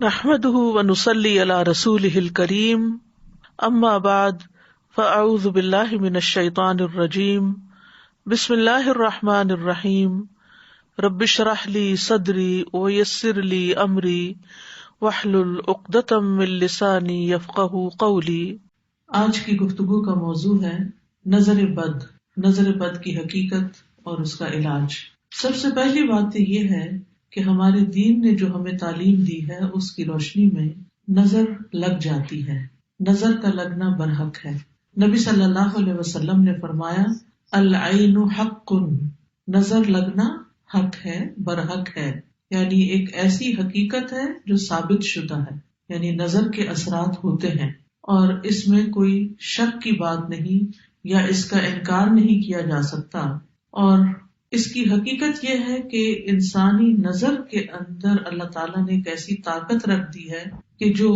نحمده ونصلي على رسوله الكريم اما بعد فاعوذ بالله من الشيطان الرجيم بسم الله الرحمن الرحيم رب اشرح لي صدري ويسر لي امري واحلل عقدة من لساني يفقهوا قولي۔ آج کی گفتگو کا موضوع ہے نظر بد کی حقیقت اور اس کا علاج۔ سب سے پہلی بات تو یہ ہے کہ ہمارے دین نے جو ہمیں تعلیم دی ہے اس کی روشنی میں نظر لگ جاتی ہے، نظر کا لگنا برحق ہے۔ نبی صلی اللہ علیہ وسلم نے فرمایا العین حق، نظر لگنا حق ہے، برحق ہے، یعنی ایک ایسی حقیقت ہے جو ثابت شدہ ہے، یعنی نظر کے اثرات ہوتے ہیں اور اس میں کوئی شک کی بات نہیں یا اس کا انکار نہیں کیا جا سکتا۔ اور اس کی حقیقت یہ ہے کہ انسانی نظر کے اندر اللہ تعالیٰ نے ایک ایسی طاقت رکھ دی ہے کہ جو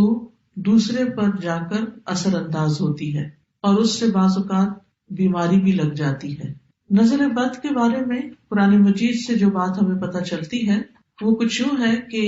دوسرے پر جا کر اثر انداز ہوتی ہے اور اس سے بعض اوقات بیماری بھی لگ جاتی ہے۔ نظر بد کے بارے میں قرآن مجید سے جو بات ہمیں پتہ چلتی ہے وہ کچھ یوں ہے کہ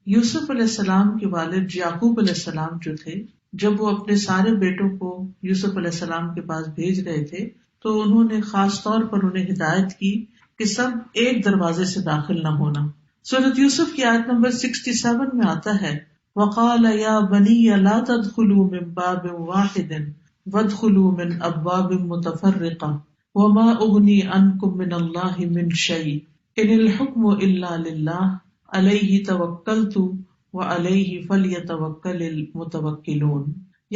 یوسف علیہ السلام کے والد یعقوب علیہ السلام جو تھے، جب وہ اپنے سارے بیٹوں کو یوسف علیہ السلام کے پاس بھیج رہے تھے تو انہوں نے خاص طور پر انہیں ہدایت کی کہ سب ایک دروازے سے داخل نہ ہونا۔ سورۃ یوسف کی آیت نمبر 67 میں آتا ہے وَقَالَ يَا بَنِيَّ لَا تَدْخُلُوا مِن بَابٍ وَاحِدٍ وَادْخُلُوا مِنْ أَبْوَابٍ مُتَفَرِّقَةٍ وَمَا أُغْنِي عَنْكُم مِّنَ اللَّهِ مِن شَيْءٍ إِنِ الْحُكْمُ إِلَّا لِلَّهِ عَلَيْهِ تَوَكَّلْتُ وَعَلَيْهِ فَلْيَتَوَكَّلِ الْمُتَوَكِّلُونَ۔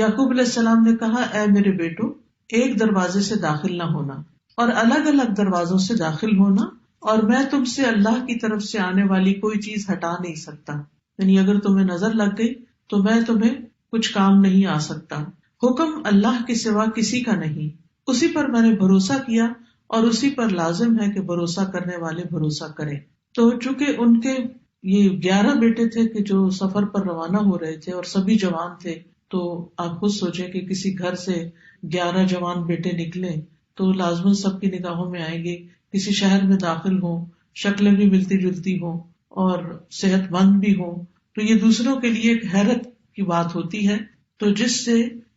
یعقوب علیہ السلام نے کہا اے میرے بیٹو، ایک دروازے سے داخل نہ ہونا اور الگ الگ دروازوں سے داخل ہونا، اور میں تم سے اللہ کی طرف سے آنے والی کوئی چیز ہٹا نہیں سکتا، یعنی اگر تمہیں نظر لگ گئی تو میں تمہیں کچھ کام نہیں آ سکتا۔ حکم اللہ کے سوا کسی کا نہیں، اسی پر میں نے بھروسہ کیا اور اسی پر لازم ہے کہ بھروسہ کرنے والے بھروسہ کریں۔ تو چونکہ ان کے یہ 11 بیٹے تھے کہ جو سفر پر روانہ ہو رہے تھے اور سبھی جوان تھے، تو آپ خود سوچیں کہ کسی گھر سے 11 جوان بیٹے نکلیں تو لازماً سب کی نگاہوں میں آئیں گے، کسی شہر میں داخل ہوں، شکلیں بھی ملتی جلتی ہوں اور صحت مند بھی ہوں، تو یہ دوسروں کے لیے ایک حیرت کی بات ہوتی ہے، تو جس سے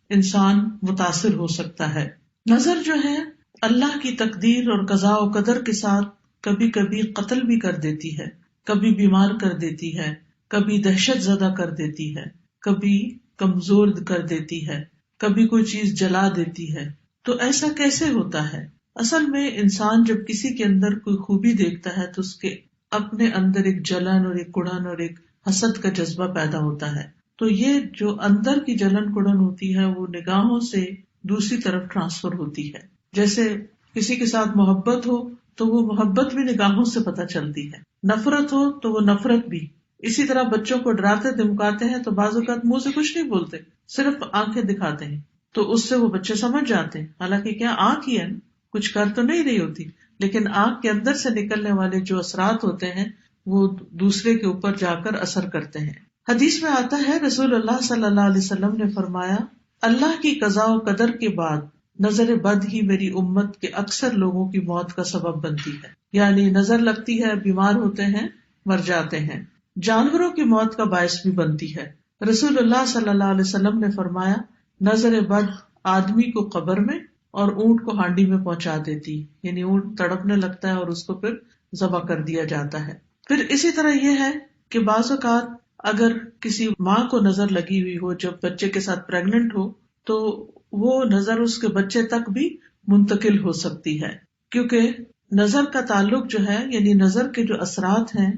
انسان متاثر ہو سکتا ہے۔ نظر جو ہے اللہ کی تقدیر اور قضاء و قدر کے ساتھ کبھی کبھی قتل بھی کر دیتی ہے، کبھی بیمار کر دیتی ہے، کبھی دہشت زدہ کر دیتی ہے، کبھی کمزور کر دیتی ہے، کبھی کوئی چیز جلا دیتی ہے۔ تو ایسا کیسے ہوتا ہے؟ اصل میں انسان جب کسی کے اندر کوئی خوبی دیکھتا ہے تو اس کے اپنے اندر ایک جلن اور ایک کڑن اور ایک حسد کا جذبہ پیدا ہوتا ہے، تو یہ جو اندر کی جلن کڑن ہوتی ہے وہ نگاہوں سے دوسری طرف ٹرانسفر ہوتی ہے۔ جیسے کسی کے ساتھ محبت ہو تو وہ محبت بھی نگاہوں سے پتہ چلتی ہے، نفرت ہو تو وہ نفرت بھی۔ اسی طرح بچوں کو ڈراتے دھمکاتے ہیں تو بعض اوقات منہ سے کچھ نہیں بولتے، صرف آنکھیں دکھاتے ہیں، تو اس سے وہ بچے سمجھ جاتے ہیں، حالانکہ کیا آنکھ ہی ہے، کچھ کر تو نہیں رہی ہوتی، لیکن آنکھ کے اندر سے نکلنے والے جو اثرات ہوتے ہیں وہ دوسرے کے اوپر جا کر اثر کرتے ہیں۔ حدیث میں آتا ہے رسول اللہ صلی اللہ علیہ وسلم نے فرمایا اللہ کی قضاء و قدر کے بعد نظر بد ہی میری امت کے اکثر لوگوں کی موت کا سبب بنتی ہے، یعنی نظر لگتی ہے، بیمار ہوتے ہیں، مر جاتے ہیں، جانوروں کی موت کا باعث بھی بنتی ہے۔ رسول اللہ صلی اللہ علیہ وسلم نے فرمایا نظر بد آدمی کو قبر میں اور اونٹ کو ہانڈی میں پہنچا دیتی، یعنی اونٹ تڑپنے لگتا ہے اور اس کو پھر ذبح کر دیا جاتا ہے۔ پھر اسی طرح یہ ہے کہ بعض اوقات اگر کسی ماں کو نظر لگی ہوئی ہو جب بچے کے ساتھ پریگننٹ ہو تو وہ نظر اس کے بچے تک بھی منتقل ہو سکتی ہے، کیونکہ نظر کا تعلق جو ہے، یعنی نظر کے جو اثرات ہیں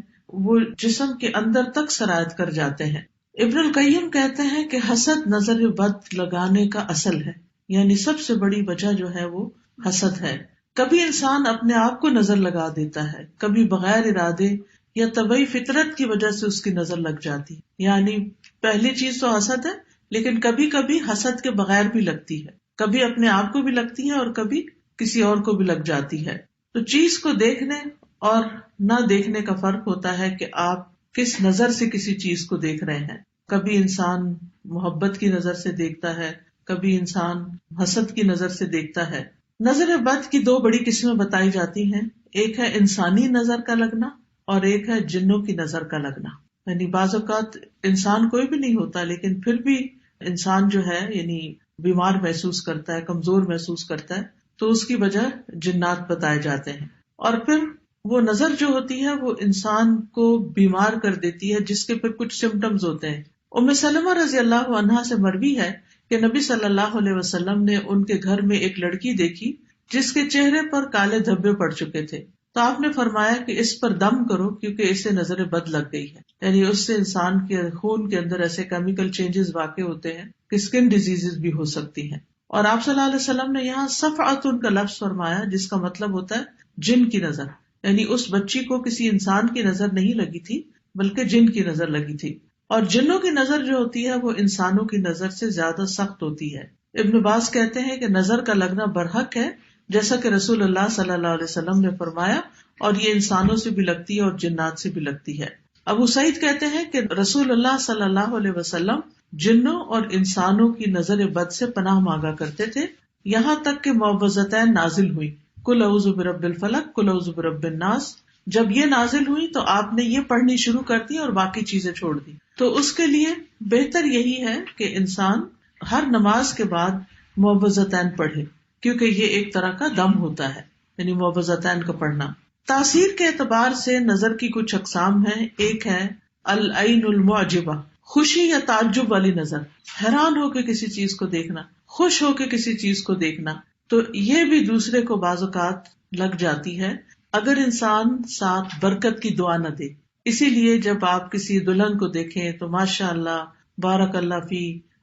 وہ جسم کے اندر تک سرایت کر جاتے ہیں۔ ابن القیم کہتے ہیں کہ حسد نظر بد لگانے کا اصل ہے، یعنی سب سے بڑی وجہ جو ہے وہ حسد ہے۔ کبھی انسان اپنے آپ کو نظر لگا دیتا ہے، کبھی بغیر ارادے یا طبعی فطرت کی وجہ سے اس کی نظر لگ جاتی، یعنی پہلی چیز تو حسد ہے، لیکن کبھی کبھی حسد کے بغیر بھی لگتی ہے، کبھی اپنے آپ کو بھی لگتی ہے اور کبھی کسی اور کو بھی لگ جاتی ہے۔ تو چیز کو دیکھنے اور نہ دیکھنے کا فرق ہوتا ہے کہ آپ کس نظر سے کسی چیز کو دیکھ رہے ہیں۔ کبھی انسان محبت کی نظر سے دیکھتا ہے، کبھی انسان حسد کی نظر سے دیکھتا ہے۔ نظر بد کی 2 بڑی قسمیں بتائی جاتی ہیں، ایک ہے انسانی نظر کا لگنا اور ایک ہے جنوں کی نظر کا لگنا۔ یعنی بعض اوقات انسان کوئی بھی نہیں ہوتا لیکن پھر بھی انسان جو ہے یعنی بیمار محسوس کرتا ہے، کمزور محسوس کرتا ہے، تو اس کی وجہ جنات بتائے جاتے ہیں. اور پھر وہ نظر جو ہوتی ہے وہ انسان کو بیمار کر دیتی ہے، جس کے پھر کچھ سمٹمز ہوتے ہیں. ام سلمہ رضی اللہ عنہا سے مروی ہے کہ نبی صلی اللہ علیہ وسلم نے ان کے گھر میں ایک لڑکی دیکھی جس کے چہرے پر کالے دھبے پڑ چکے تھے. تو آپ نے فرمایا کہ اس پر دم کرو کیونکہ اسے نظر بد لگ گئی ہے. یعنی اس سے انسان کے خون کے اندر ایسے کیمیکل چینجز واقع ہوتے ہیں کہ اسکن ڈیزیز بھی ہو سکتی ہیں. اور آپ صلی اللہ علیہ وسلم نے یہاں صفعۃ کا لفظ فرمایا جس کا مطلب ہوتا ہے جن کی نظر. یعنی اس بچی کو کسی انسان کی نظر نہیں لگی تھی بلکہ جن کی نظر لگی تھی. اور جنوں کی نظر جو ہوتی ہے وہ انسانوں کی نظر سے زیادہ سخت ہوتی ہے. ابن باز کہتے ہیں کہ نظر کا لگنا برحق ہے جیسا کہ رسول اللہ صلی اللہ علیہ وسلم نے فرمایا، اور یہ انسانوں سے بھی لگتی ہے اور جنات سے بھی لگتی ہے. ابو سعید کہتے ہیں کہ رسول اللہ صلی اللہ علیہ وسلم جنوں اور انسانوں کی نظر بد سے پناہ مانگا کرتے تھے، یہاں تک کہ معوذتین نازل ہوئی، قل اعوذ برب الفلق قل اعوذ برب الناس. جب یہ نازل ہوئی تو آپ نے یہ پڑھنی شروع کر دی اور باقی چیزیں چھوڑ دی. تو اس کے لیے بہتر یہی ہے کہ انسان ہر نماز کے بعد معوذتین پڑھے، کیونکہ یہ ایک طرح کا دم ہوتا ہے، یعنی معوذتین کا پڑھنا. تاثیر کے اعتبار سے نظر کی کچھ اقسام ہیں. ایک ہے العین المعجبہ، خوشی یا تعجب والی نظر، حیران ہو کے کسی چیز کو دیکھنا، خوش ہو کے کسی چیز کو دیکھنا. تو یہ بھی دوسرے کو بعض اوقات لگ جاتی ہے اگر انسان ساتھ برکت کی دعا نہ دے. اسی لیے جب آپ کسی دلہن کو دیکھیں تو ماشاء اللہ بارک اللہ فی،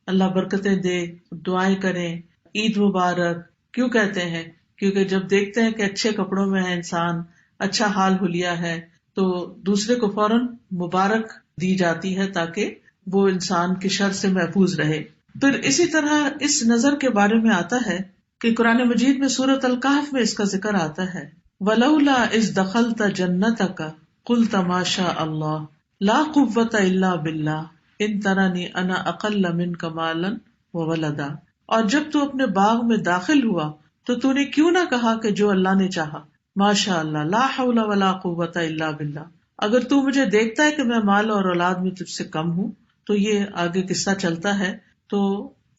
اللہ برکتیں دے، دعائیں کریں، عید مبارک. کیوں کہتے ہیں؟ کیونکہ جب دیکھتے ہیں کہ اچھے کپڑوں میں ہے انسان، اچھا حال حلیہ ہے، تو دوسرے کو فوراً مبارک دی جاتی ہے تاکہ وہ انسان کے شر سے محفوظ رہے. پھر اسی طرح اس نظر کے بارے میں آتا ہے کہ قرآن مجید میں سورۃ الکہف میں اس کا ذکر آتا ہے، وَلَوْلَا إِذْ دَخَلْتَ جَنَّتَكَ قُلْتَ مَا شَاءَ اللَّهُ لَا قُوَّةَ إِلَّا بِاللَّهِ إِن تَرَنِي أَنَا أَقَلَّ مِنْكَ مَالًا وَوَلَدًا. اور جب تو اپنے باغ میں داخل ہوا تو تو نے کیوں نہ کہا کہ جو اللہ نے چاہا، ماشاء اللہ لا حول ولا قوت الا باللہ. اگر تو مجھے دیکھتا ہے کہ میں مال اور اولاد میں تجھ سے کم ہوں. تو یہ آگے قصہ چلتا ہے. تو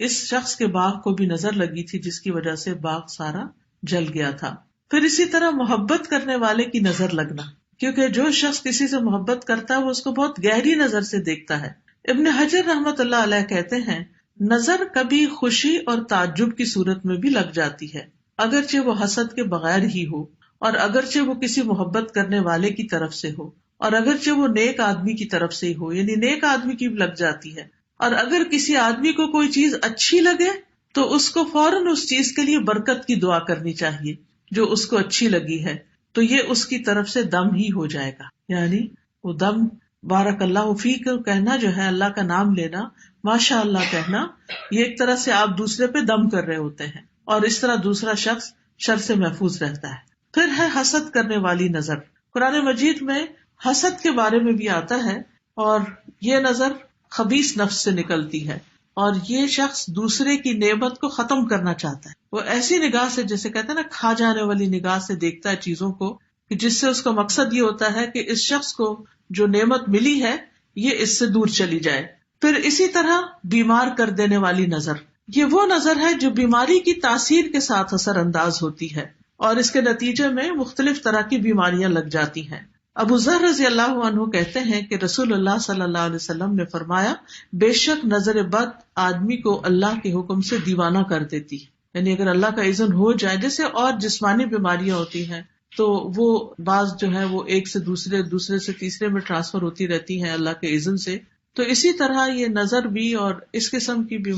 اس شخص کے باغ کو بھی نظر لگی تھی جس کی وجہ سے باغ سارا جل گیا تھا. پھر اسی طرح محبت کرنے والے کی نظر لگنا، کیونکہ جو شخص کسی سے محبت کرتا ہے وہ اس کو بہت گہری نظر سے دیکھتا ہے. ابن حجر رحمۃ اللہ علیہ کہتے ہیں نظر کبھی خوشی اور تعجب کی صورت میں بھی لگ جاتی ہے، اگرچہ وہ حسد کے بغیر ہی ہو، اور اگرچہ وہ کسی محبت کرنے والے کی طرف سے ہو، اور اگرچہ وہ نیک آدمی کی طرف سے ہی ہو، یعنی نیک آدمی کی بھی لگ جاتی ہے. اور اگر کسی آدمی کو کوئی چیز اچھی لگے تو اس کو فوراً اس چیز کے لیے برکت کی دعا کرنی چاہیے جو اس کو اچھی لگی ہے، تو یہ اس کی طرف سے دم ہی ہو جائے گا. یعنی وہ دم بارک اللہ فیک کہنا جو ہے، اللہ کا نام لینا، ماشاء اللہ کہنا، یہ ایک طرح سے آپ دوسرے پہ دم کر رہے ہوتے ہیں، اور اس طرح دوسرا شخص شر سے محفوظ رہتا ہے. پھر ہے حسد کرنے والی نظر. قرآن مجید میں حسد کے بارے میں بھی آتا ہے، اور یہ نظر خبیث نفس سے نکلتی ہے، اور یہ شخص دوسرے کی نعمت کو ختم کرنا چاہتا ہے. وہ ایسی نگاہ سے، جیسے کہتے ہیں نا کھا جانے والی نگاہ سے دیکھتا ہے چیزوں کو، کہ جس سے اس کا مقصد یہ ہوتا ہے کہ اس شخص کو جو نعمت ملی ہے یہ اس سے دور چلی جائے. پھر اسی طرح بیمار کر دینے والی نظر، یہ وہ نظر ہے جو بیماری کی تاثیر کے ساتھ اثر انداز ہوتی ہے اور اس کے نتیجے میں مختلف طرح کی بیماریاں لگ جاتی ہیں. ابو ذر رضی اللہ عنہ کہتے ہیں کہ رسول اللہ صلی اللہ علیہ وسلم نے فرمایا، بے شک نظر بد آدمی کو اللہ کے حکم سے دیوانہ کر دیتی. یعنی اگر اللہ کا اذن ہو جائے، جیسے اور جسمانی بیماریاں ہوتی ہیں تو وہ بعض جو ہے وہ ایک سے دوسرے سے تیسرے میں ٹرانسفر ہوتی رہتی ہیں اللہ کے اذن سے، تو اسی طرح یہ نظر بھی اور اس قسم کی بھی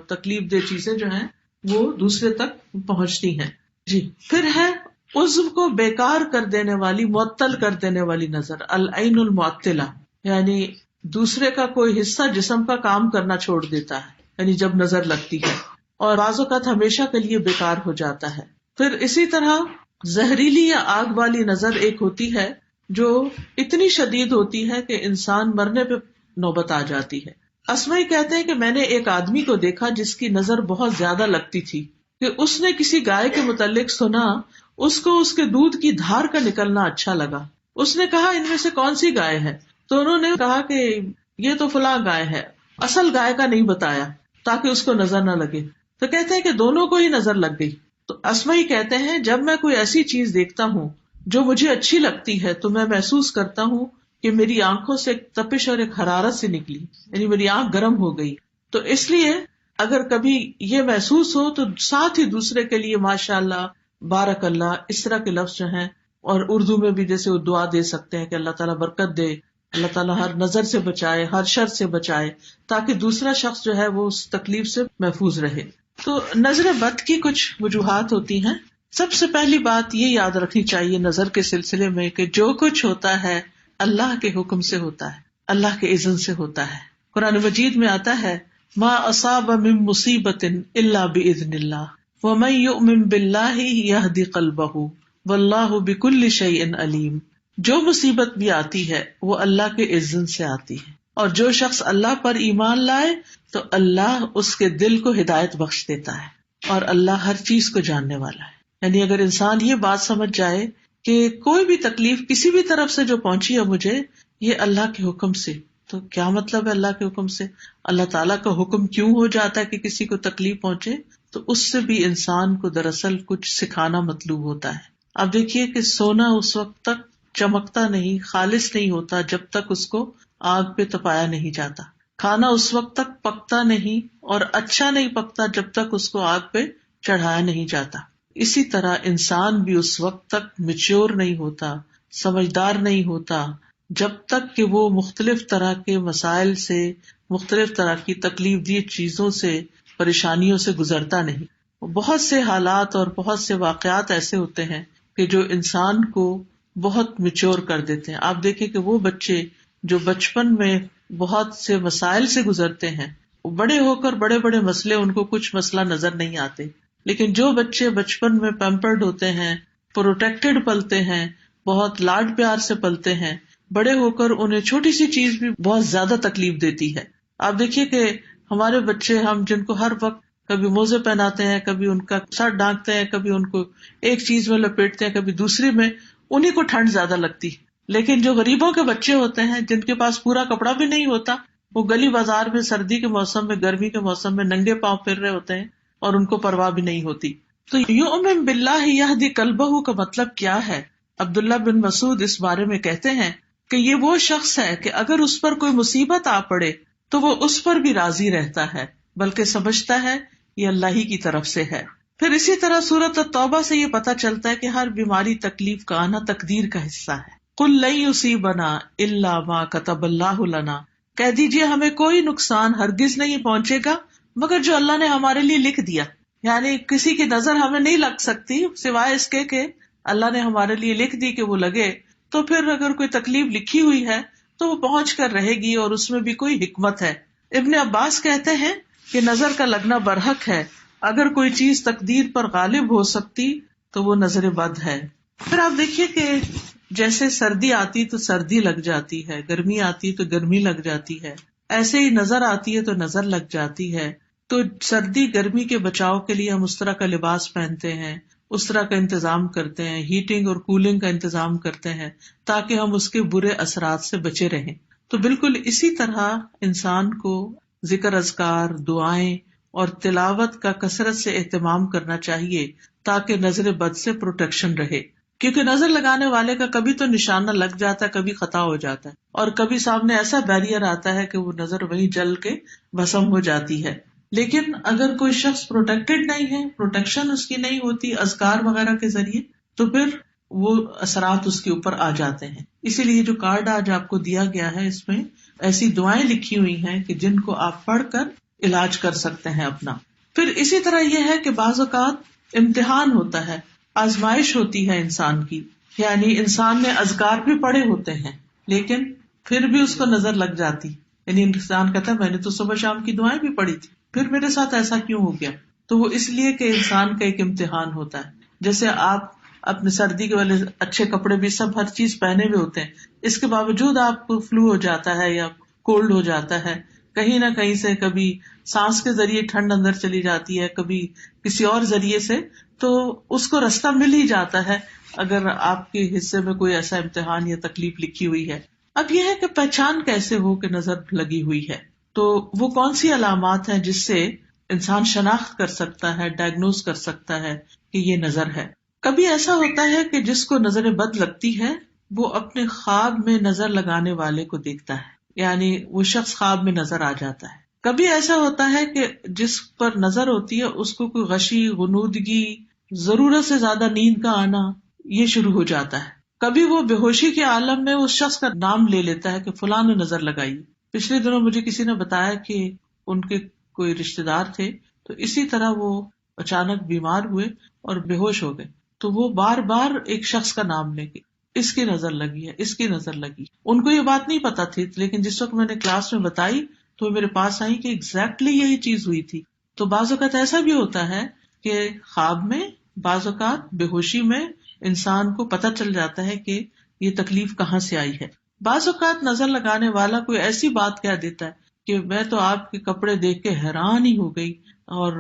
تکلیف دہ چیزیں جو ہیں وہ دوسرے تک پہنچتی ہیں. جی پھر ہے عضو کو بیکار کر دینے والی، معطل کر دینے والی نظر، العین المعطلہ، یعنی دوسرے کا کوئی حصہ جسم کا کام کرنا چھوڑ دیتا ہے، یعنی جب نظر لگتی ہے، اور بعض اوقات ہمیشہ کے لیے بیکار ہو جاتا ہے. پھر اسی طرح زہریلی یا آگ والی نظر ایک ہوتی ہے جو اتنی شدید ہوتی ہے کہ انسان مرنے پہ نوبت آ جاتی ہے. اسمعی کہتے ہیں کہ میں نے ایک آدمی کو دیکھا جس کی نظر بہت زیادہ لگتی تھی کہ اس نے کسی گائے کے متعلق سنا، اس کو اس کے دودھ کی دھار کا نکلنا اچھا لگا. اس نے کہا ان میں سے کون سی گائے ہے؟ تو انہوں نے کہا کہ یہ تو فلاں گائے ہے، اصل گائے کا نہیں بتایا تاکہ اس کو نظر نہ لگے. تو کہتے ہیں کہ دونوں کو ہی نظر لگ گئی. تو اسمعی کہتے ہیں جب میں کوئی ایسی چیز دیکھتا ہوں جو مجھے اچھی لگتی ہے تو میں محسوس کرتا ہوں کہ میری آنکھوں سے ایک تپش اور ایک حرارت سے نکلی، یعنی میری آنکھ گرم ہو گئی. تو اس لیے اگر کبھی یہ محسوس ہو تو ساتھ ہی دوسرے کے لیے ماشاء اللہ، بارک اللہ، اس طرح کے لفظ جو ہیں، اور اردو میں بھی جیسے وہ دعا دے سکتے ہیں کہ اللہ تعالیٰ برکت دے، اللہ تعالیٰ ہر نظر سے بچائے، ہر شر سے بچائے، تاکہ دوسرا شخص جو ہے وہ اس تکلیف سے محفوظ رہے. تو نظر بد کی کچھ وجوہات ہوتی ہیں. سب سے پہلی بات یہ یاد رکھنی چاہیے نظر کے سلسلے میں کہ جو کچھ ہوتا ہے اللہ کے حکم سے ہوتا ہے، اللہ کے اذن سے ہوتا ہے. قرآن مجید میں آتا ہے ما اصاب من مصیبت الا باذن اللہ ومن یؤمن باللہ یہدی قلبہ واللہ بکل شیء علیم. جو مصیبت بھی آتی ہے وہ اللہ کے اذن سے آتی ہے، اور جو شخص اللہ پر ایمان لائے تو اللہ اس کے دل کو ہدایت بخش دیتا ہے، اور اللہ ہر چیز کو جاننے والا ہے. یعنی اگر انسان یہ بات سمجھ جائے کہ کوئی بھی تکلیف کسی بھی طرف سے جو پہنچی ہے مجھے، یہ اللہ کے حکم سے، تو کیا مطلب ہے اللہ کے حکم سے؟ اللہ تعالیٰ کا حکم کیوں ہو جاتا ہے کہ کسی کو تکلیف پہنچے؟ تو اس سے بھی انسان کو دراصل کچھ سکھانا مطلوب ہوتا ہے. اب دیکھیے کہ سونا اس وقت تک چمکتا نہیں، خالص نہیں ہوتا جب تک اس کو آگ پہ تپایا نہیں جاتا. کھانا اس وقت تک پکتا نہیں اور اچھا نہیں پکتا جب تک اس کو آگ پہ چڑھایا نہیں جاتا. اسی طرح انسان بھی اس وقت تک میچور نہیں ہوتا، سمجھدار نہیں ہوتا جب تک کہ وہ مختلف طرح کے مسائل سے، مختلف طرح کی تکلیف دہ چیزوں سے، پریشانیوں سے گزرتا نہیں. بہت سے حالات اور بہت سے واقعات ایسے ہوتے ہیں کہ جو انسان کو بہت میچور کر دیتے ہیں. آپ دیکھیں کہ وہ بچے جو بچپن میں بہت سے مسائل سے گزرتے ہیں، بڑے ہو کر بڑے بڑے مسئلے ان کو کچھ مسئلہ نظر نہیں آتے، لیکن جو بچے بچپن میں پیمپرڈ ہوتے ہیں، پروٹیکٹڈ پلتے ہیں، بہت لاڈ پیار سے پلتے ہیں، بڑے ہو کر انہیں چھوٹی سی چیز بھی بہت زیادہ تکلیف دیتی ہے. آپ دیکھیے کہ ہمارے بچے، ہم جن کو ہر وقت کبھی موزے پہناتے ہیں، کبھی ان کا سر ڈھانکتے ہیں، کبھی ان کو ایک چیز میں لپیٹتے ہیں، کبھی دوسری میں، انہیں کو ٹھنڈ زیادہ لگتی. لیکن جو غریبوں کے بچے ہوتے ہیں جن کے پاس پورا کپڑا بھی نہیں ہوتا، وہ گلی بازار میں سردی کے موسم میں، گرمی کے موسم میں ننگے پاؤں پھر رہے ہوتے ہیں اور ان کو پرواہ بھی نہیں ہوتی. تو یؤمن باللہ یہدی قلبہ کا مطلب کیا ہے؟ عبداللہ بن مسعود اس بارے میں کہتے ہیں کہ یہ وہ شخص ہے کہ اگر اس پر کوئی مصیبت آ پڑے تو وہ اس پر بھی راضی رہتا ہے، بلکہ سمجھتا ہے یہ اللہ ہی کی طرف سے ہے. پھر اسی طرح سورۃ التوبہ سے یہ پتہ چلتا ہے کہ ہر بیماری، تکلیف کا آنا تقدیر کا حصہ ہے. قل لن یصیبنا الا ما کتب اللہ لنا، کہہ دیجیے ہمیں کوئی نقصان ہرگز نہیں پہنچے گا مگر جو اللہ نے ہمارے لیے لکھ دیا. یعنی کسی کی نظر ہمیں نہیں لگ سکتی سوائے اس کے کہ اللہ نے ہمارے لیے لکھ دی کہ وہ لگے. تو پھر اگر کوئی تکلیف لکھی ہوئی ہے تو وہ پہنچ کر رہے گی، اور اس میں بھی کوئی حکمت ہے. ابن عباس کہتے ہیں کہ نظر کا لگنا برحق ہے، اگر کوئی چیز تقدیر پر غالب ہو سکتی تو وہ نظر بد ہے. پھر آپ دیکھیے کہ جیسے سردی آتی تو سردی لگ جاتی ہے، گرمی آتی تو گرمی لگ جاتی ہے، ایسے ہی نظر آتی ہے تو نظر لگ جاتی ہے. تو سردی گرمی کے بچاؤ کے لیے ہم اس طرح کا لباس پہنتے ہیں، اس طرح کا انتظام کرتے ہیں، ہیٹنگ اور کولنگ کا انتظام کرتے ہیں تاکہ ہم اس کے برے اثرات سے بچے رہیں. تو بالکل اسی طرح انسان کو ذکر، اذکار، دعائیں اور تلاوت کا کثرت سے اہتمام کرنا چاہیے تاکہ نظر بد سے پروٹیکشن رہے. کیونکہ نظر لگانے والے کا کبھی تو نشانہ لگ جاتا ہے، کبھی خطا ہو جاتا ہے، اور کبھی سامنے ایسا بیریئر آتا ہے کہ وہ نظر وہیں جل کے بھسم ہو جاتی ہے. لیکن اگر کوئی شخص پروٹیکٹڈ نہیں ہے، پروٹیکشن اس کی نہیں ہوتی اذکار وغیرہ کے ذریعے، تو پھر وہ اثرات اس کے اوپر آ جاتے ہیں. اسی لیے جو کارڈ آج آپ کو دیا گیا ہے اس میں ایسی دعائیں لکھی ہوئی ہیں کہ جن کو آپ پڑھ کر علاج کر سکتے ہیں اپنا. پھر اسی طرح یہ ہے کہ بعض اوقات امتحان ہوتا ہے، آزمائش ہوتی ہے انسان کی. یعنی انسان نے اذکار بھی پڑھے ہوتے ہیں لیکن پھر بھی اس کو نظر لگ جاتی. یعنی انسان کہتا ہے میں نے تو صبح شام کی دعائیں بھی پڑھی تھی، پھر میرے ساتھ ایسا کیوں ہو گیا؟ تو وہ اس لیے کہ انسان کا ایک امتحان ہوتا ہے. جیسے آپ اپنے سردی کے والے اچھے کپڑے بھی سب ہر چیز پہنے ہوئے ہوتے ہیں، اس کے باوجود آپ کو فلو ہو جاتا ہے یا کولڈ ہو جاتا ہے، کہیں نہ کہیں سے کبھی سانس کے ذریعے ٹھنڈ اندر چلی جاتی ہے، کبھی کسی اور ذریعے سے، تو اس کو رستہ مل ہی جاتا ہے اگر آپ کے حصے میں کوئی ایسا امتحان یا تکلیف لکھی ہوئی ہے. اب یہ ہے کہ پہچان کیسے ہو کہ نظر لگی ہوئی ہے، تو وہ کون سی علامات ہیں جس سے انسان شناخت کر سکتا ہے، ڈائگنوز کر سکتا ہے کہ یہ نظر ہے۔ کبھی ایسا ہوتا ہے کہ جس کو نظر بد لگتی ہے وہ اپنے خواب میں نظر لگانے والے کو دیکھتا ہے، یعنی وہ شخص خواب میں نظر آ جاتا ہے۔ کبھی ایسا ہوتا ہے کہ جس پر نظر ہوتی ہے اس کو کوئی غشی، غنودگی، ضرورت سے زیادہ نیند کا آنا یہ شروع ہو جاتا ہے۔ کبھی وہ بے ہوشی کے عالم میں اس شخص کا نام لے لیتا ہے کہ فلاں نے نظر لگائی۔ پچھلے دنوں مجھے کسی نے بتایا کہ ان کے کوئی رشتے دار تھے، تو اسی طرح وہ اچانک بیمار ہوئے اور بے ہوش ہو گئے، تو وہ بار بار ایک شخص کا نام لے کے اس کی نظر لگی ہے، اس کی نظر لگی۔ ان کو یہ بات نہیں پتا تھی، لیکن جس وقت میں نے کلاس میں بتائی تو میرے پاس آئی کہ ایگزیکٹلی یہی چیز ہوئی تھی۔ تو بعض اوقات ایسا بھی ہوتا ہے کہ خواب میں، بعض اوقات بے ہوشی میں انسان کو پتہ چل جاتا ہے کہ یہ تکلیف کہاں سے آئی ہے۔ بعض اوقات نظر لگانے والا کوئی ایسی بات کہہ دیتا ہے کہ میں تو آپ کے کپڑے دیکھ کے حیران ہی ہو گئی، اور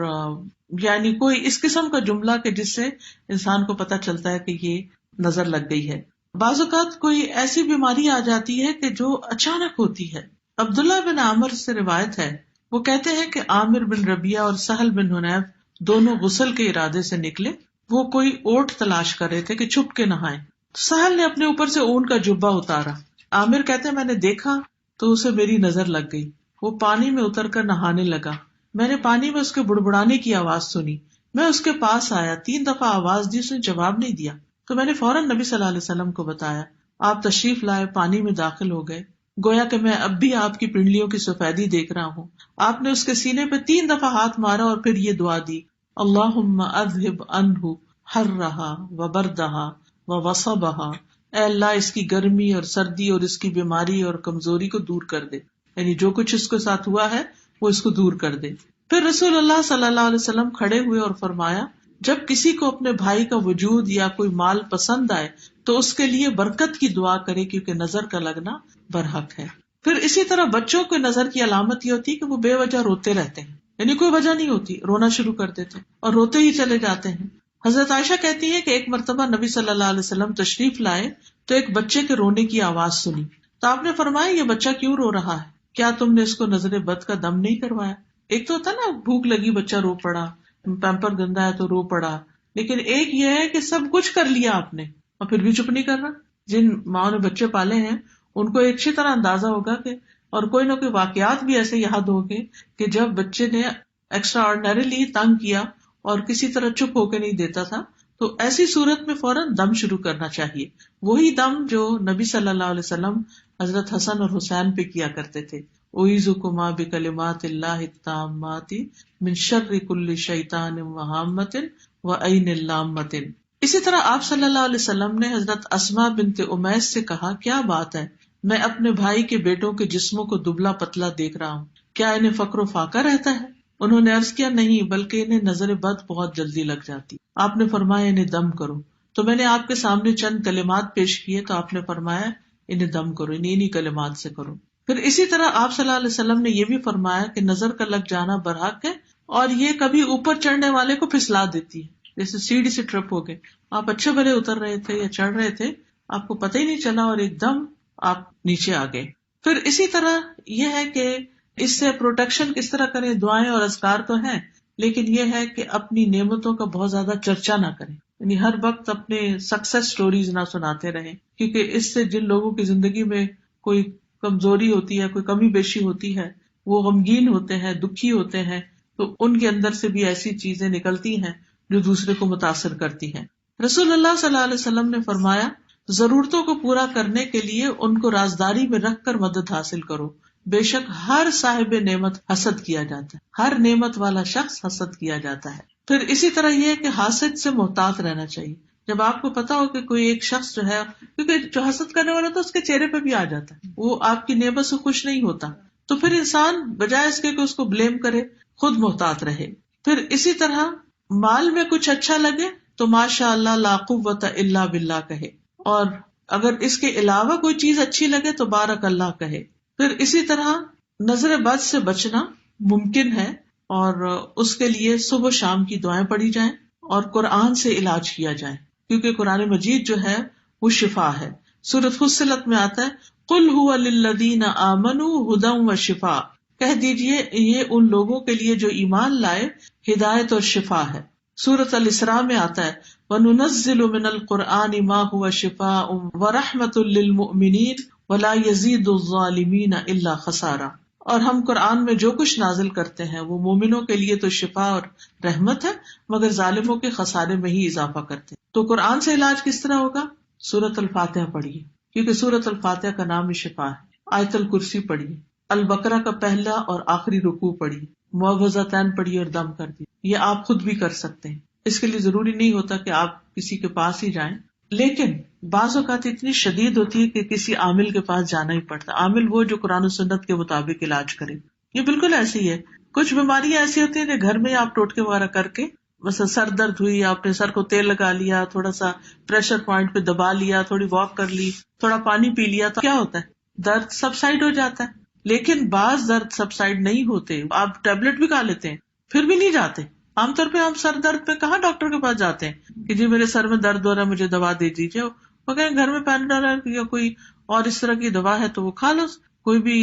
یعنی کوئی اس قسم کا جملہ کہ جس سے انسان کو پتہ چلتا ہے کہ یہ نظر لگ گئی ہے۔ بعض اوقات کوئی ایسی بیماری آ جاتی ہے کہ جو اچانک ہوتی ہے۔ عبداللہ بن عامر سے روایت ہے، وہ کہتے ہیں کہ عامر بن ربیعہ اور سہل بن حنیف دونوں غسل کے ارادے سے نکلے۔ وہ کوئی اوٹ تلاش کر رہے تھے کہ چھپ کے نہائیں۔ سہل نے اپنے اوپر سے اون کا جبہ اتارا۔ عامر کہتے ہیں میں نے دیکھا تو اسے میری نظر لگ گئی، وہ پانی میں اتر کر نہانے لگا۔ میں نے پانی میں اس کے بڑبڑانے کی آواز سنی، میں اس کے پاس آیا، 3 دفعہ آواز دی، اس نے جواب نہیں دیا، تو میں نے فوراً نبی صلی اللہ علیہ وسلم کو بتایا۔ آپ تشریف لائے، پانی میں داخل ہو گئے، گویا کہ میں اب بھی آپ کی پنڈلیوں کی سفیدی دیکھ رہا ہوں۔ آپ نے اس کے سینے پہ 3 دفعہ ہاتھ مارا اور پھر یہ دعا دی، اللہم اذہب عنہ حرہا وبردہا ووصبہا، اے اللہ اس کی گرمی اور سردی اور اس کی بیماری اور کمزوری کو دور کر دے، یعنی جو کچھ اس کے ساتھ ہوا ہے وہ اس کو دور کر دے۔ پھر رسول اللہ صلی اللہ علیہ وسلم کھڑے ہوئے اور فرمایا، جب کسی کو اپنے بھائی کا وجود یا کوئی مال پسند آئے تو اس کے لیے برکت کی دعا کرے، کیونکہ نظر کا لگنا برحق ہے۔ پھر اسی طرح بچوں کو نظر کی علامت یہ ہوتی ہے کہ وہ بے وجہ روتے رہتے ہیں، یعنی کوئی وجہ نہیں ہوتی، رونا شروع کر دیتے اور روتے ہی چلے جاتے ہیں۔ حضرت عائشہ کہتی ہے کہ ایک مرتبہ نبی صلی اللہ علیہ وسلم تشریف لائے تو ایک بچے کے رونے کی آواز سنی، تو آپ نے فرمایا یہ بچہ کیوں رو رہا ہے؟ کیا تم نے اس کو نظر بد کا دم نہیں کروایا؟ ایک تو ہوتا نا بھوک لگی بچہ رو پڑا، پیمپر گندا ہے تو رو پڑا، لیکن ایک یہ ہے کہ سب کچھ کر لیا آپ نے اور پھر بھی چپ نہیں کر رہا۔ جن ماں نے بچے پالے ہیں ان کو اچھی طرح اندازہ ہوگا کہ، اور کوئی نہ کوئی واقعات بھی ایسے یاد ہوگے کہ جب بچے نے ایکسٹرا آرڈنریلی تنگ کیا اور کسی طرح چپ ہو کے نہیں دیتا تھا، تو ایسی صورت میں فوراً دم شروع کرنا چاہیے، وہی دم جو نبی صلی اللہ علیہ وسلم حضرت حسن اور حسین پہ کیا کرتے تھے، اعوذکما بکلمات اللہ التامات من شر کل شیطان وہامۃ وعین لامۃ۔ اسی طرح آپ صلی اللہ علیہ وسلم نے حضرت اسماء بنت امیس سے کہا، کیا بات ہے، میں اپنے بھائی کے بیٹوں کے جسموں کو دبلا پتلا دیکھ رہا ہوں، کیا انہیں فقر و فاقہ رہتا ہے؟ انہوں نے عرض کیا، نہیں، بلکہ انہیں نظر بد بہت جلدی لگ جاتی۔ آپ نے فرمایا انہیں دم کرو، تو میں نے آپ کے سامنے چند کلمات پیش کیے تو آپ نے فرمایا انہیں دم کرو، انہیں کلمات سے کرو۔ پھر اسی طرح آپ صلی اللہ علیہ وسلم نے یہ بھی فرمایا کہ نظر کا لگ جانا برحق ہے، اور یہ کبھی اوپر چڑھنے والے کو پھسلا دیتی ہے، جیسے سیڑھی سے ٹرپ ہو گئے، آپ اچھے بھلے اتر رہے تھے یا چڑھ رہے تھے، آپ کو پتہ ہی نہیں چلا اور ایک دم آپ نیچے آ گئے۔ پھر اسی طرح یہ ہے کہ اس سے پروٹیکشن کس طرح کریں، دعائیں اور اذکار تو ہیں، لیکن یہ ہے کہ اپنی نعمتوں کا بہت زیادہ چرچا نہ کریں، یعنی ہر وقت اپنے سکسیس سٹوریز نہ سناتے رہیں، کیونکہ اس سے جن لوگوں کی زندگی میں کوئی کمزوری ہوتی ہے، کوئی کمی بیشی ہوتی ہے، وہ غمگین ہوتے ہیں، دکھی ہوتے ہیں، تو ان کے اندر سے بھی ایسی چیزیں نکلتی ہیں جو دوسرے کو متاثر کرتی ہیں۔ رسول اللہ صلی اللہ علیہ وسلم نے فرمایا، ضرورتوں کو پورا کرنے کے لیے ان کو رازداری میں رکھ کر مدد حاصل کرو، بے شک ہر صاحب نعمت حسد کیا جاتا ہے، ہر نعمت والا شخص حسد کیا جاتا ہے۔ پھر اسی طرح یہ ہے کہ حاسد سے محتاط رہنا چاہیے۔ جب آپ کو پتا ہو کہ کوئی ایک شخص جو ہے، کیونکہ جو حسد کرنے والا تو اس کے چہرے پہ بھی آ جاتا ہے، وہ آپ کی نعمت سے خوش نہیں ہوتا، تو پھر انسان بجائے اس کے کہ اس کو بلیم کرے، خود محتاط رہے۔ پھر اسی طرح مال میں کچھ اچھا لگے تو ماشاء اللہ لا قوت الا باللہ کہے، اور اگر اس کے علاوہ کوئی چیز اچھی لگے تو بارک اللہ کہے۔ پھر اسی طرح نظر بد سے بچنا ممکن ہے، اور اس کے لیے صبح و شام کی دعائیں پڑھی جائیں اور قرآن سے علاج کیا جائے، کیونکہ قرآن مجید جو ہے وہ شفا ہے۔ سورۃ فصلت میں آتا ہے قل هو للذین آمنوا ھدی وشفاء، کہہ دیجئے یہ ان لوگوں کے لیے جو ایمان لائے ہدایت اور شفا ہے۔ سورۃ الاسراء میں آتا ہے وَنُنَزِّلُ مِنَ الْقُرْآنِ مَا هُوَ شِفَاءٌ وَرَحْمَةٌ لِّلْمُؤْمِنِينَ وَلَا يَزِيدُ الظَّالِمِينَ إِلَّا خَسَارًا، اور ہم قرآن میں جو کچھ نازل کرتے ہیں وہ مومنوں کے لیے تو شفا اور رحمت ہے، مگر ظالموں کے خسارے میں ہی اضافہ کرتے ہیں۔ تو قرآن سے علاج کس طرح ہوگا؟ سورۃ الفاتحہ پڑھیے، کیونکہ سورۃ الفاتحہ کا نام ہی شفا ہے۔ آیت الکرسی پڑھیے، البقرہ کا پہلا اور آخری رکوع پڑھیے، معوذتین پڑھیے اور دم کر دیے۔ یہ آپ خود بھی کر سکتے ہیں، اس کے لیے ضروری نہیں ہوتا کہ آپ کسی کے پاس ہی جائیں، لیکن بعض اوقات اتنی شدید ہوتی ہے کہ کسی عامل کے پاس جانا ہی پڑتا ہے۔ عامل وہ جو قرآن و سنت کے مطابق علاج کرے۔ یہ بالکل ایسی ہی ہے، کچھ بیماریاں ایسی ہوتی ہیں کہ گھر میں آپ ٹوٹکے وغیرہ کر کے، مثلا سر درد ہوئی، آپ نے سر کو تیل لگا لیا، تھوڑا سا پریشر پوائنٹ پہ دبا لیا، تھوڑی واک کر لی، تھوڑا پانی پی لیا، تو کیا ہوتا ہے؟ درد سبسائڈ ہو جاتا ہے۔ لیکن بعض درد سبسائڈ نہیں ہوتے، آپ ٹیبلٹ بھی کھا لیتے ہیں پھر بھی نہیں جاتے۔ عام طور پہ ہم سر درد پہ کہاں ڈاکٹر کے پاس جاتے ہیں کہ جی میرے سر میں درد ہو رہا ہے مجھے دوا دے دیجیے، وہ کہیں گھر میں پیناڈول ہے یا کوئی اور اس طرح کی دوا ہے تو وہ کھا لو، کوئی بھی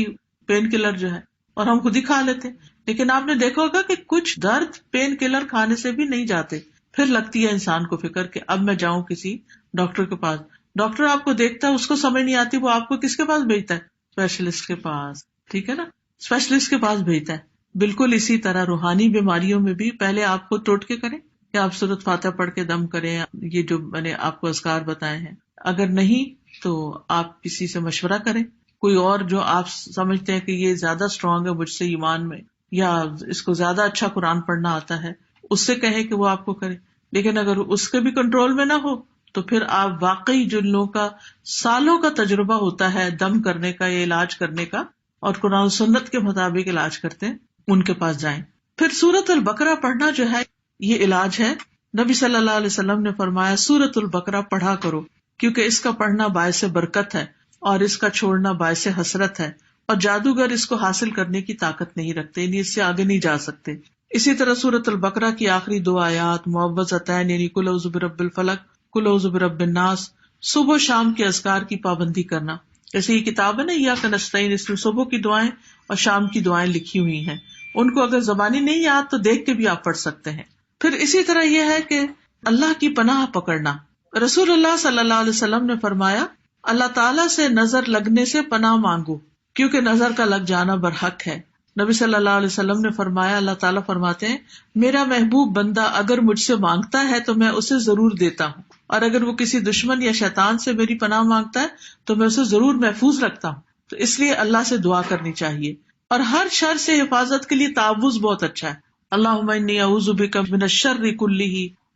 پین کلر جو ہے، اور ہم خود ہی کھا لیتے ہیں۔ لیکن آپ نے دیکھا ہوگا کہ کچھ درد پین کلر کھانے سے بھی نہیں جاتے، پھر لگتی ہے انسان کو فکر کہ اب میں جاؤں کسی ڈاکٹر کے پاس۔ ڈاکٹر آپ کو دیکھتا ہے، اس کو سمجھ نہیں آتی، وہ آپ کو کس کے پاس بھیجتا ہے؟ اسپیشلسٹ کے پاس، ٹھیک ہے نا، اسپیشلسٹ کے پاس بھیجتا ہے۔ بالکل اسی طرح روحانی بیماریوں میں بھی پہلے آپ کو ٹوٹکے کریں یا آپ سورۃ فاتحہ پڑھ کے دم کریں، یہ جو میں نے آپ کو اذکار بتائے ہیں۔ اگر نہیں تو آپ کسی سے مشورہ کریں، کوئی اور جو آپ سمجھتے ہیں کہ یہ زیادہ اسٹرانگ ہے مجھ سے ایمان میں، یا اس کو زیادہ اچھا قرآن پڑھنا آتا ہے، اس سے کہیں کہ وہ آپ کو کرے۔ لیکن اگر اس کے بھی کنٹرول میں نہ ہو تو پھر آپ واقعی جن لوگوں کا سالوں کا تجربہ ہوتا ہے دم کرنے کا یا علاج کرنے کا اور قرآن و سنت کے مطابق علاج کرتے ہیں، ان کے پاس جائیں۔ پھر سورۃ البقرہ پڑھنا جو ہے یہ علاج ہے۔ نبی صلی اللہ علیہ وسلم نے فرمایا سورۃ البقرہ پڑھا کرو، کیونکہ اس کا پڑھنا باعث برکت ہے اور اس کا چھوڑنا باعث حسرت ہے، اور جادوگر اس کو حاصل کرنے کی طاقت نہیں رکھتے، یعنی اس سے آگے نہیں جا سکتے۔ اسی طرح سورۃ البقرہ کی آخری 2 آیات معوذتین یعنی قل اعوذ برب الفلق، قل اعوذ برب الناس، صبح و شام کے اذکار کی پابندی کرنا۔ جیسے یہ کتاب ہے نا ایاک نستعین، اس میں صبح کی دعائیں اور شام کی دعائیں لکھی ہوئی ہیں، ان کو اگر زبانی نہیں یاد تو دیکھ کے بھی آپ پڑھ سکتے ہیں۔ پھر اسی طرح یہ ہے کہ اللہ کی پناہ پکڑنا۔ رسول اللہ صلی اللہ علیہ وسلم نے فرمایا اللہ تعالیٰ سے نظر لگنے سے پناہ مانگو، کیونکہ نظر کا لگ جانا برحق ہے۔ نبی صلی اللہ علیہ وسلم نے فرمایا اللہ تعالیٰ فرماتے ہیں میرا محبوب بندہ اگر مجھ سے مانگتا ہے تو میں اسے ضرور دیتا ہوں، اور اگر وہ کسی دشمن یا شیطان سے میری پناہ مانگتا ہے تو میں اسے ضرور محفوظ رکھتا ہوں۔ تو اس لیے اللہ سے دعا کرنی چاہیے، اور ہر شر سے حفاظت کے لیے تعوذ بہت اچھا ہے۔ اللہم انی اعوذ بک من الشر کلہ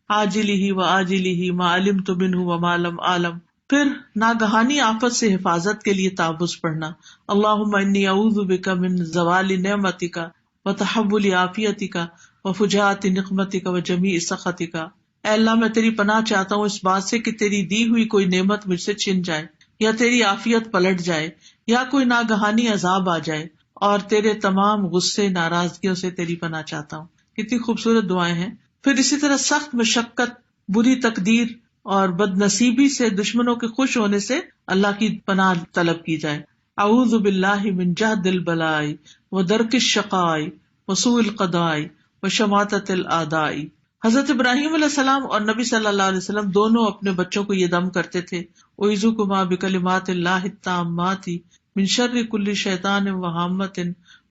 عاجلہ وآجلہ ما علمت منہ وما لم اعلم۔ پھر ناگہانی آفت سے حفاظت کے لیے تعوذ پڑھنا، اللہم انی اعوذ بک من زوال نعمتک وتحول عافیتک وفجاءۃ نقمتک وجمیع سخطک۔ اے اللہ میں تیری پناہ چاہتا ہوں اس بات سے کہ تیری دی ہوئی کوئی نعمت مجھ سے چھن جائے، یا تیری عافیت پلٹ جائے، یا کوئی ناگہانی عذاب آ جائے، اور تیرے تمام غصے ناراضگیوں سے تیری پناہ چاہتا ہوں۔ کتنی خوبصورت دعائیں ہیں۔ پھر اسی طرح سخت مشقت، بری تقدیر اور بد نصیبی سے، دشمنوں کے خوش ہونے سے اللہ کی پناہ طلب کی جائے۔ اعوذ باللہ من جہد البلاء ودرک الشقاء وسوء القضاء وشماتۃ الاعداء۔ حضرت ابراہیم علیہ السلام اور نبی صلی اللہ علیہ وسلم دونوں اپنے بچوں کو یہ دم کرتے تھے، اعوذکما بکلمات اللہ التامات من شر کل شیطان وہامۃ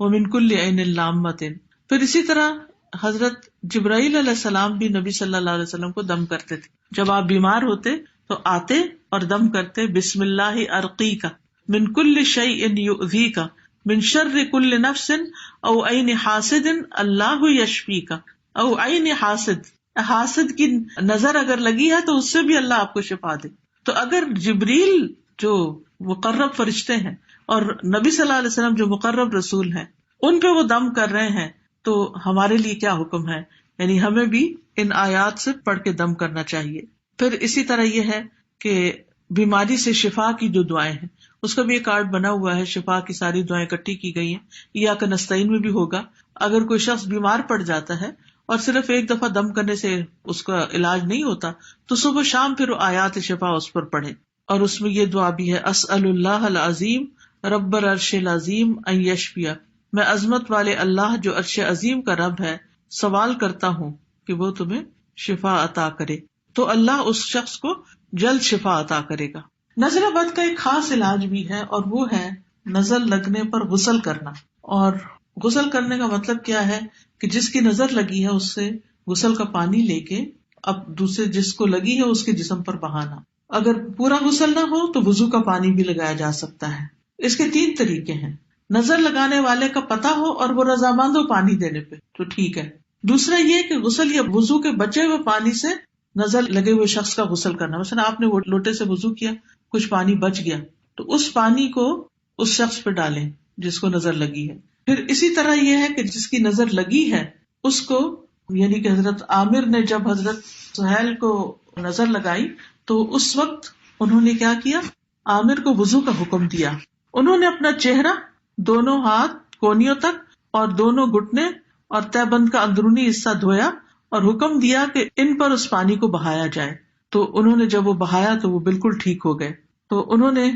ومن کل عین لامۃ۔ پھر اسی طرح حضرت جبرائیل علیہ السلام بھی نبی صلی اللہ علیہ وسلم کو دم کرتے تھے۔ جب آپ بیمار ہوتے تو آتے اور دم کرتے بسم اللہ ارقیک من کل شیء یؤذیک من شر کل نفس او عین حاسد اللہ یشفیک۔ او عین حاسد، حاسد کی نظر اگر لگی ہے تو اس سے بھی اللہ آپ کو شفا دے۔ تو اگر جبریل جو مقرب فرشتے ہیں اور نبی صلی اللہ علیہ وسلم جو مقرب رسول ہیں ان پہ وہ دم کر رہے ہیں تو ہمارے لیے کیا حکم ہے؟ یعنی ہمیں بھی ان آیات سے پڑھ کے دم کرنا چاہیے۔ پھر اسی طرح یہ ہے کہ بیماری سے شفا کی جو دعائیں ہیں اس کا بھی ایک کارڈ بنا ہوا ہے، شفا کی ساری دعائیں اکٹھی کی گئی ہیں، ایاک نستعین میں بھی ہوگا۔ اگر کوئی شخص بیمار پڑ جاتا ہے اور صرف ایک دفعہ دم کرنے سے اس کا علاج نہیں ہوتا تو صبح شام پھر آیات شفا اس پر پڑھے۔ اور اس میں یہ دعا بھی ہے اسأل اللہ العظیم رب العرش العظیم ان یشفیہ، میں عظمت والے اللہ جو عرش عظیم کا رب ہے سوال کرتا ہوں کہ وہ تمہیں شفا عطا کرے، تو اللہ اس شخص کو جلد شفا عطا کرے گا۔ نزلہ بد کا ایک خاص علاج بھی ہے اور وہ ہے نظر لگنے پر غسل کرنا۔ اور غسل کرنے کا مطلب کیا ہے کہ جس کی نظر لگی ہے اس سے غسل کا پانی لے کے اب دوسرے جس کو لگی ہے اس کے جسم پر بہانا۔ اگر پورا غسل نہ ہو تو وضو کا پانی بھی لگایا جا سکتا ہے۔ اس کے 3 طریقے ہیں، نظر لگانے والے کا پتہ ہو اور وہ رضامند ہو پانی دینے پہ تو ٹھیک ہے، دوسرا یہ کہ غسل یا وضو کے بچے ہوئے پانی سے نظر لگے ہوئے شخص کا غسل کرنا۔ مثلا آپ نے لوٹے سے وضو کیا، کچھ پانی بچ گیا تو اس پانی کو اس شخص پہ ڈالیں جس کو نظر لگی ہے۔ پھر اسی طرح یہ ہے کہ جس کی نظر لگی ہے اس کو، یعنی کہ حضرت عامر نے جب حضرت سہیل کو نظر لگائی تو اس وقت انہوں نے کیا کیا، عامر کو وضو کا حکم دیا۔ انہوں نے اپنا چہرہ، دونوں ہاتھ کونیوں تک اور دونوں گھٹنے اور تہ بند کا اندرونی حصہ دھویا اور حکم دیا کہ ان پر اس پانی کو بہایا جائے۔ تو انہوں نے جب وہ بہایا تو وہ بالکل ٹھیک ہو گئے۔ تو انہوں نے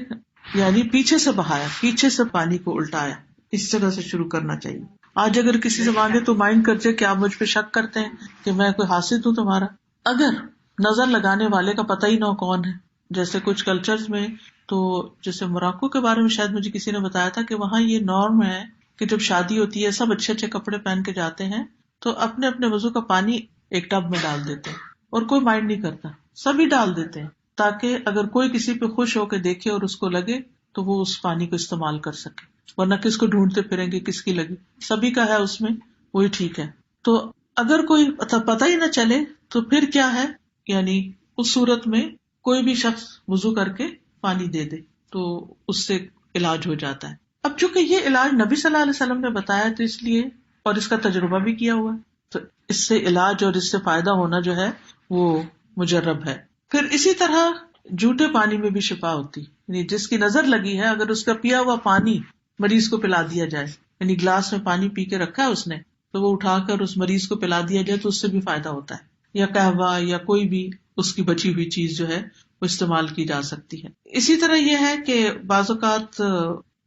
یعنی پیچھے سے بہایا، پیچھے سے پانی کو الٹایا، اس جگہ سے شروع کرنا چاہیے۔ آج اگر کسی سے مانگے تو مائنڈ کر جائے کہ آپ مجھ پہ شک کرتے ہیں کہ میں کوئی حاسد ہوں تمہارا۔ اگر نظر لگانے والے کا پتہ ہی نہ ہو کون ہے، جیسے کچھ کلچرز میں، تو جیسے موراکو کے بارے میں شاید مجھے کسی نے بتایا تھا کہ وہاں یہ نارم ہے کہ جب شادی ہوتی ہے سب اچھے اچھے کپڑے پہن کے جاتے ہیں تو اپنے اپنے وضو کا پانی ایک ٹب میں ڈال دیتے ہیں اور کوئی مائنڈ نہیں کرتا، سبھی ڈال دیتے ہیں تاکہ اگر کوئی کسی پہ خوش ہو کے دیکھے اور اس کو لگے تو وہ اس پانی کو استعمال کر سکے، ورنہ کس کو ڈھونڈتے پھریں گے کس کی لگی، سبھی کا ہے اس میں، وہی ٹھیک ہے۔ تو اگر کوئی پتہ ہی نہ چلے تو پھر کیا ہے، یعنی اس صورت میں کوئی بھی شخص وضو کر کے پانی دے دے تو اس سے علاج ہو جاتا ہے۔ اب چونکہ یہ علاج نبی صلی اللہ علیہ وسلم نے بتایا تو اس لیے، اور اس کا تجربہ بھی کیا ہوا، تو اس سے علاج اور اس سے فائدہ ہونا جو ہے وہ مجرب ہے۔ پھر اسی طرح جھوٹے پانی میں بھی شفا ہوتی، یعنی جس کی نظر لگی ہے اگر اس کا پیا ہوا پانی مریض کو پلا دیا جائے، یعنی گلاس میں پانی پی کے رکھا ہے اس نے تو وہ اٹھا کر اس مریض کو پلا دیا جائے تو اس سے بھی فائدہ ہوتا ہے، یا قہوہ یا کوئی بھی اس کی بچی ہوئی چیز جو ہے وہ استعمال کی جا سکتی ہے۔ اسی طرح یہ ہے کہ بعض اوقات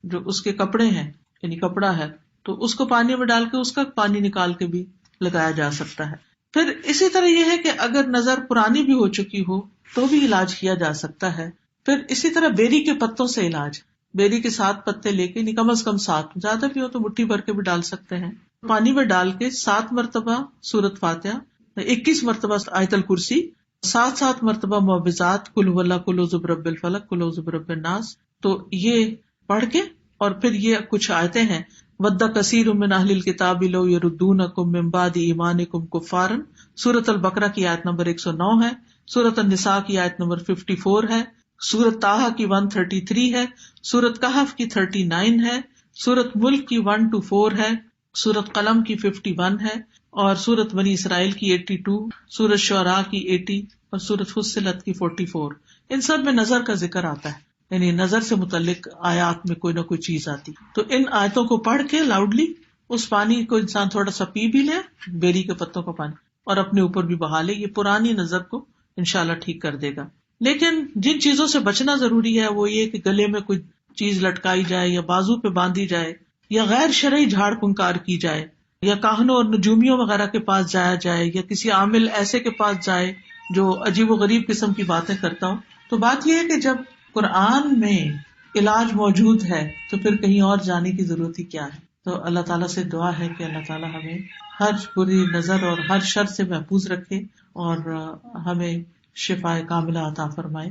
جو اس کے کپڑے ہیں، یعنی کپڑا ہے تو اس کو پانی میں ڈال کے اس کا پانی نکال کے بھی لگایا جا سکتا ہے۔ پھر اسی طرح یہ ہے کہ اگر نظر پرانی بھی ہو چکی ہو تو بھی علاج کیا جا سکتا ہے۔ پھر اسی طرح بیری کے پتوں سے علاج، بیری کے 7 پتے لے کے، کم از کم 7، زیادہ بھی ہو تو مٹھی بھر کے بھی ڈال سکتے ہیں، پانی میں ڈال کے 7 مرتبہ سورۃ فاتحہ، 21 مرتبہ آیت الکرسی، 7 مرتبہ معوذات، قل هو اللہ، قل اعوذ برب الفلق، قل اعوذ برب الناس، تو یہ پڑھ کے، اور پھر یہ کچھ آیتیں ہیں، ود کثیر من اہل الکتاب لو یردونکم من بعد ایمانکم کفارا، سورۃ البقرہ کی آیت نمبر 109 ہے، سورۃ النساء کی آیت نمبر 54 ہے، سورۃ طٰہٰ کی 133 ہے، سورۃ کہف کی 39 ہے، سورۃ ملک کی 1 to 4 ہے، سورۃ قلم کی 51 ہے، اور سورۃ بنی اسرائیل کی 82، سورۃ شعراء کی 80 اور سورۃ فصلت کی 44۔ ان سب میں نظر کا ذکر آتا ہے، یعنی نظر سے متعلق آیات میں کوئی نہ کوئی چیز آتی، تو ان آیتوں کو پڑھ کے لاؤڈلی اس پانی کو انسان تھوڑا سا پی بھی لے، بیری کے پتوں کا پانی، اور اپنے اوپر بھی بہا لے، یہ پرانی نظر کو انشاءاللہ ٹھیک کر دے گا۔ لیکن جن چیزوں سے بچنا ضروری ہے وہ یہ کہ گلے میں کوئی چیز لٹکائی جائے یا بازو پہ باندھی جائے یا غیر شرعی جھاڑ پھنکار کی جائے یا کاہنوں اور نجومیوں وغیرہ کے پاس جایا جائے یا کسی عامل ایسے کے پاس جائے جو عجیب و غریب قسم کی باتیں کرتا ہو۔ تو بات یہ ہے کہ جب قرآن میں علاج موجود ہے تو پھر کہیں اور جانے کی ضرورت ہی کیا ہے۔ تو اللہ تعالیٰ سے دعا ہے کہ اللہ تعالیٰ ہمیں ہر بری نظر اور ہر شر سے محفوظ رکھے اور ہمیں شفائے کاملہ عطا فرمائے۔